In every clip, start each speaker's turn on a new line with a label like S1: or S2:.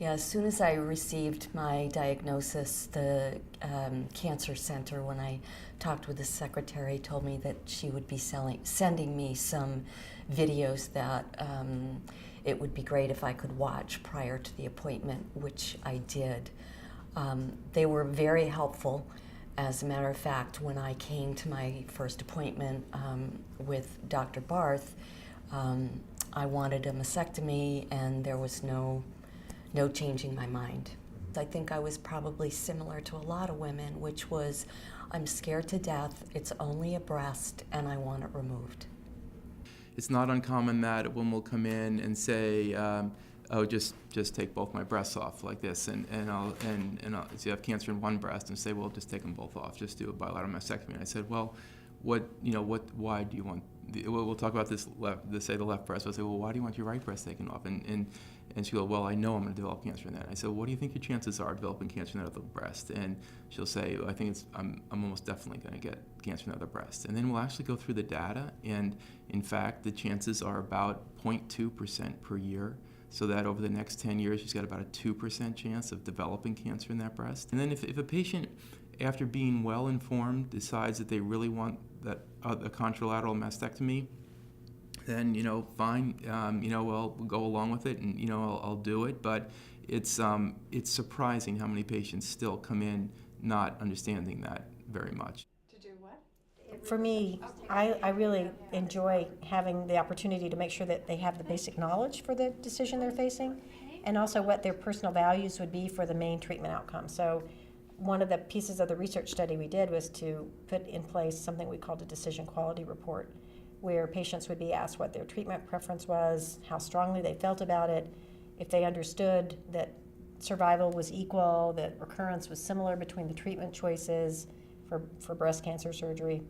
S1: Yeah, as soon as I received my diagnosis, the cancer center, when I talked with the secretary, told me that she would be sending me some videos that it would be great if I could watch prior to the appointment, which I did. They were very helpful. As a matter of fact, when I came to my first appointment with Dr. Barth, I wanted a mastectomy, and there was no changing my mind. I think I was probably similar to a lot of women, which was, I'm scared to death, it's only a breast, and I want it removed.
S2: It's not uncommon that a woman will come in and say, oh, just take both my breasts off like this, and I'll so you have cancer in one breast, and say, well, just take them both off, just do a bilateral mastectomy. And I said, well, why do you want? We'll talk about this. Say the left breast. I'll say, well, why do you want your right breast taken off? And she'll go, well, I know I'm going to develop cancer in that. I said, what do you think your chances are of developing cancer in that other breast? And she'll say, well, I think I'm almost definitely going to get cancer in the other breast. And then we'll actually go through the data, and in fact, the chances are about 0.2% per year. So that over the next 10 years, she's got about a 2% chance of developing cancer in that breast. And then if a patient, after being well informed, decides that they really want that a contralateral mastectomy, then fine, we'll go along with it, and I'll do it. But it's surprising how many patients still come in not understanding that very much.
S3: To do what?
S4: For me, I really enjoy having the opportunity to make sure that they have the basic knowledge for the decision they're facing, and also what their personal values would be for the main treatment outcome. So one of the pieces of the research study we did was to put in place something we called a decision quality report, where patients would be asked what their treatment preference was, how strongly they felt about it, if they understood that survival was equal, that recurrence was similar between the treatment choices for breast cancer surgery,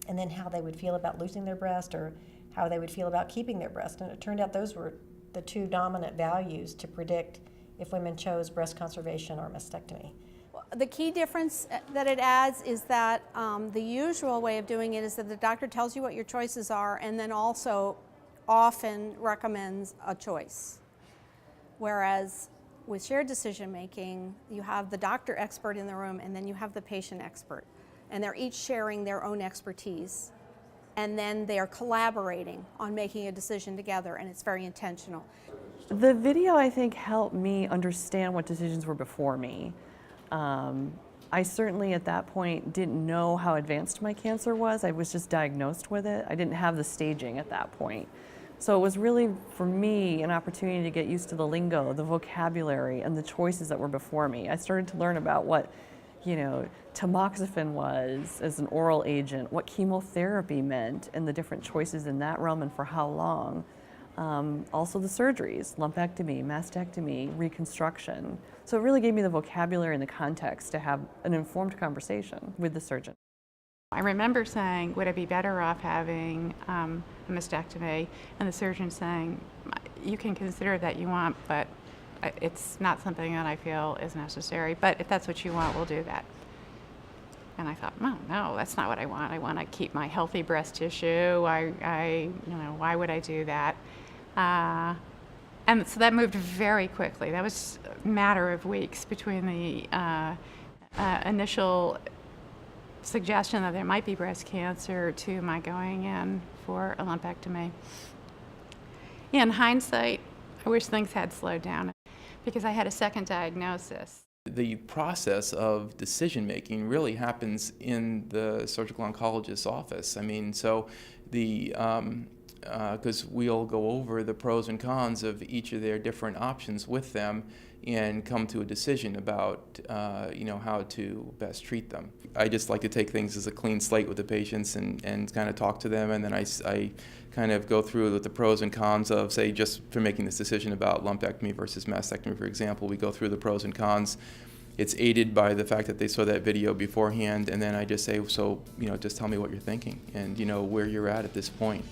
S4: and then how they would feel about losing their breast or how they would feel about keeping their breast. And it turned out those were the two dominant values to predict if women chose breast conservation or mastectomy.
S3: The key difference that it adds is that the usual way of doing it is that the doctor tells you what your choices are and then also often recommends a choice. Whereas with shared decision making, you have the doctor expert in the room and then you have the patient expert. And they're each sharing their own expertise. And then they are collaborating on making a decision together, and it's very intentional.
S5: The video, I think, helped me understand what decisions were before me. I certainly at that point didn't know how advanced my cancer was. I was just diagnosed with it. I didn't have the staging at that point. So it was really, for me, an opportunity to get used to the lingo, the vocabulary, and the choices that were before me. I started to learn about what, tamoxifen was as an oral agent, what chemotherapy meant, and the different choices in that realm and for how long. Also the surgeries, lumpectomy, mastectomy, reconstruction. So it really gave me the vocabulary and the context to have an informed conversation with the surgeon.
S6: I remember saying, would I be better off having a mastectomy? And the surgeon saying, you can consider that you want, but it's not something that I feel is necessary. But if that's what you want, we'll do that. And I thought, oh, no, that's not what I want. I want to keep my healthy breast tissue. Why would I do that? And so that moved very quickly. That was a matter of weeks between the initial suggestion that there might be breast cancer to my going in for a lumpectomy. In hindsight, I wish things had slowed down because I had a second diagnosis.
S2: The process of decision making really happens in the surgical oncologist's office. I mean, so because we'll go over the pros and cons of each of their different options with them and come to a decision about how to best treat them. I just like to take things as a clean slate with the patients and kind of talk to them, and then I kind of go through the pros and cons of, say, just for making this decision about lumpectomy versus mastectomy, for example. We go through the pros and cons. It's aided by the fact that they saw that video beforehand, and then I just say, so just tell me what you're thinking and where you're at this point.